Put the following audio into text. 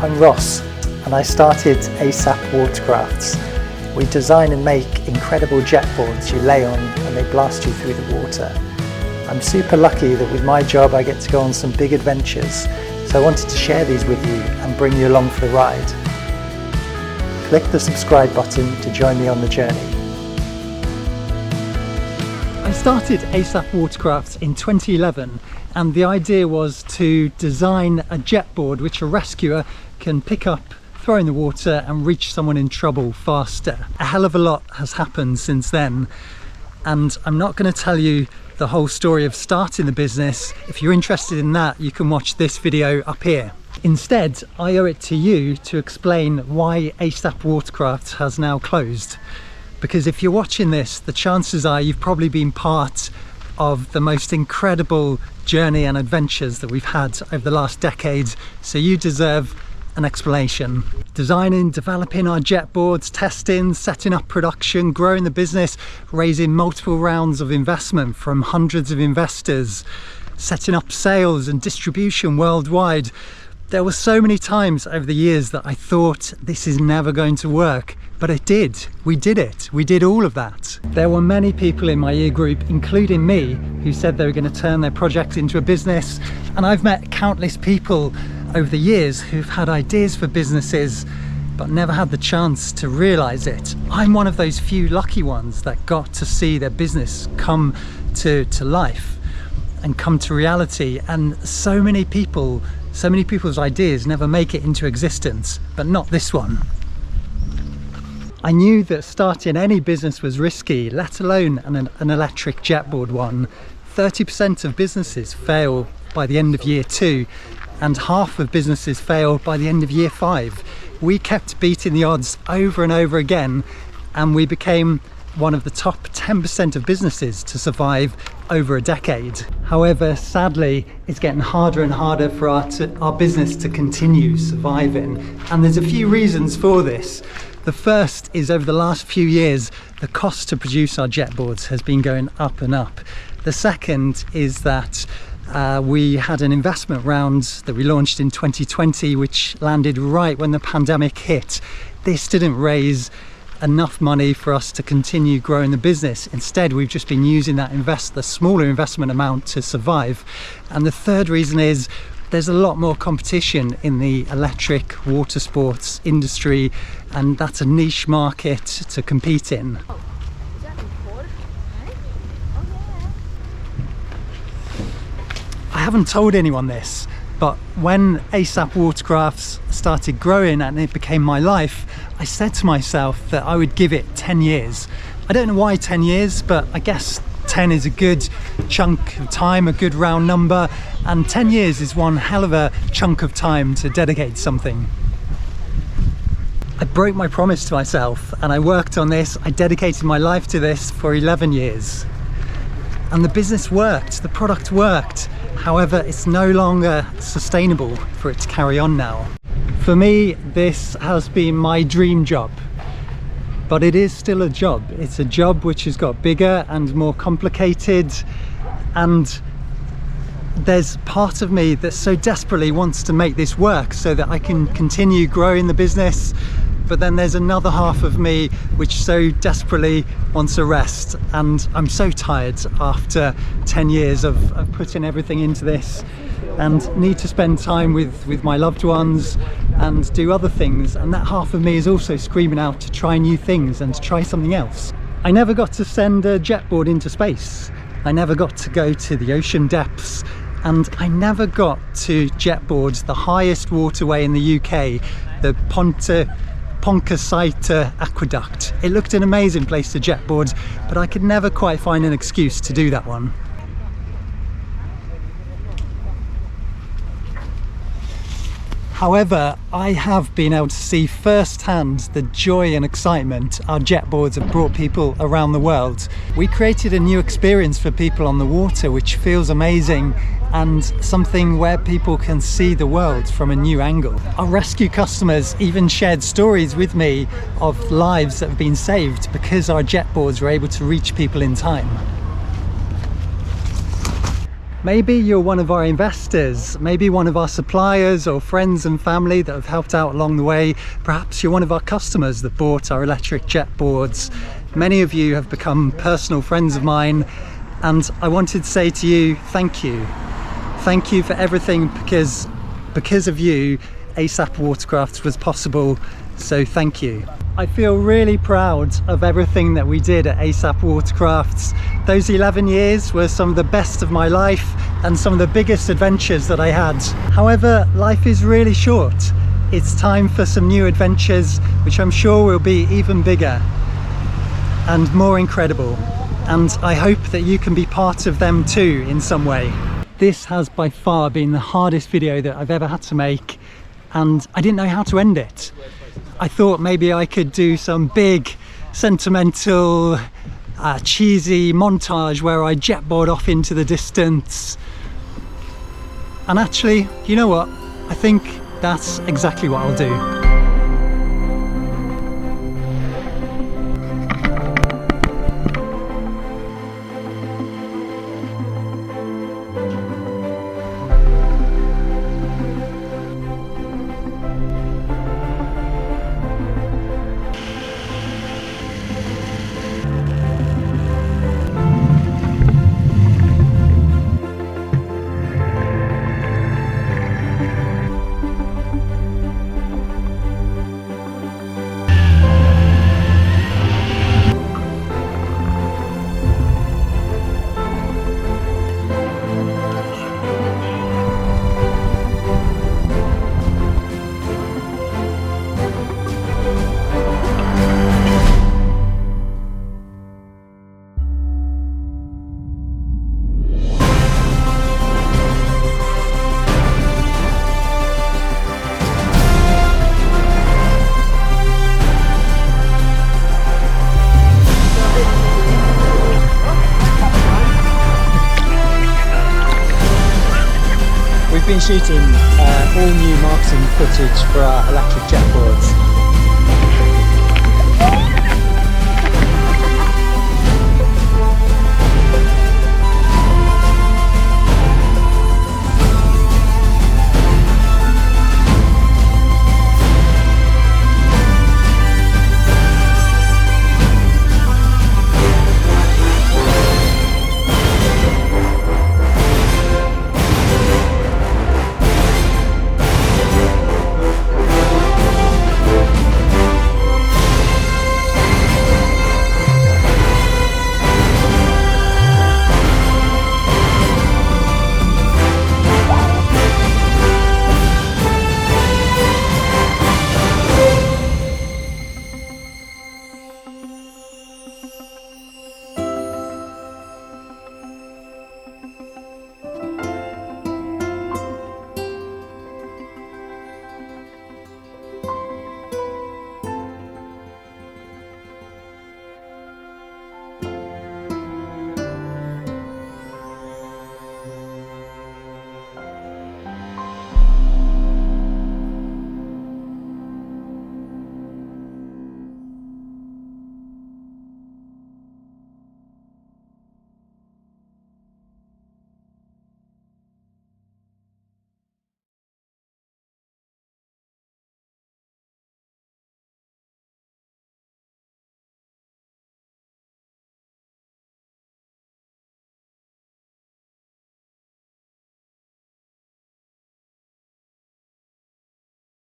I'm Ross and I started ASAP Watercrafts. We design and make incredible jet boards you lay on and they blast you through the water. I'm super lucky that with my job I get to go on some big adventures, so I wanted to share these with you and bring you along for the ride. Click the subscribe button to join me on the journey. I started ASAP Watercrafts in 2011 and the idea was to design a jet board which a rescuer can pick up, throw in the water and reach someone in trouble faster. A hell of a lot has happened since then, and I'm not going to tell you the whole story of starting the business. If you're interested in that, you can watch this video up here. Instead, I owe it to you to explain why ASAP Watercrafts has now closed. Because if you're watching this, the chances are you've probably been part of the most incredible journey and adventures that we've had over the last decade, so you deserve an explanation. Designing, developing our jet boards, testing, setting up production, growing the business, raising multiple rounds of investment from hundreds of investors, setting up sales and distribution worldwide. There were so many times over the years that I thought this is never going to work, but it did. We did it. We did all of that. There were many people in my year group, including me, who said they were going to turn their project into a business, and I've met countless people over the years who've had ideas for businesses but never had the chance to realize it. I'm one of those few lucky ones that got to see their business come to life and come to reality, and so many people's ideas never make it into existence, but not this one. I knew that starting any business was risky, let alone an electric jetboard one. 30% of businesses fail by the end of year 2, and half of businesses fail by the end of year 5. We kept beating the odds over and over again, and we became one of the top 10% of businesses to survive over a decade. However, sadly, it's getting harder and harder for our business to continue surviving, and there's a few reasons for this. The first is, over the last few years, the cost to produce our jet boards has been going up and up. The second is that we had an investment round that we launched in 2020, which landed right when the pandemic hit. This didn't raise enough money for us to continue growing the business. Instead, we've just been using the smaller investment amount to survive. And the third reason is there's a lot more competition in the electric water sports industry, and that's a niche market to compete in. I haven't told anyone this, but when ASAP Watercrafts started growing and it became my life, I said to myself that I would give it 10 years. I don't know why 10 years, but I guess 10 is a good chunk of time, a good round number, and 10 years is one hell of a chunk of time to dedicate something. I broke my promise to myself and I worked on this. I dedicated my life to this for 11 years. And the business worked, the product worked. However, it's no longer sustainable for it to carry on now. For me, this has been my dream job, but it is still a job. It's a job which has got bigger and more complicated, and there's part of me that so desperately wants to make this work so that I can continue growing the business. But then there's another half of me which so desperately wants a rest, and I'm so tired after 10 years of putting everything into this, and need to spend time with my loved ones and do other things, and that half of me is also screaming out to try new things and to try something else. I never got to send a jetboard into space. I never got to go to the ocean depths, and I never got to jetboard the highest waterway in the UK, the Pontchartrain Aqueduct. It looked an amazing place to jetboard, but I could never quite find an excuse to do that one. However, I have been able to see firsthand the joy and excitement our jetboards have brought people around the world. We created a new experience for people on the water which feels amazing, and something where people can see the world from a new angle. Our rescue customers even shared stories with me of lives that have been saved because our jetboards were able to reach people in time. Maybe you're one of our investors, maybe one of our suppliers or friends and family that have helped out along the way. Perhaps you're one of our customers that bought our electric jet boards. Many of you have become personal friends of mine, and I wanted to say to you, thank you. Thank you for everything, because of you, ASAP Watercrafts was possible, so thank you. I feel really proud of everything that we did at ASAP Watercrafts. Those 11 years were some of the best of my life and some of the biggest adventures that I had. However, life is really short. It's time for some new adventures, which I'm sure will be even bigger and more incredible. And I hope that you can be part of them too in some way. This has by far been the hardest video that I've ever had to make, and I didn't know how to end it. I thought maybe I could do some big, sentimental, cheesy montage where I jetboard off into the distance. And actually, you know what? I think that's exactly what I'll do. We've been shooting all new marketing footage for our electric jet boards.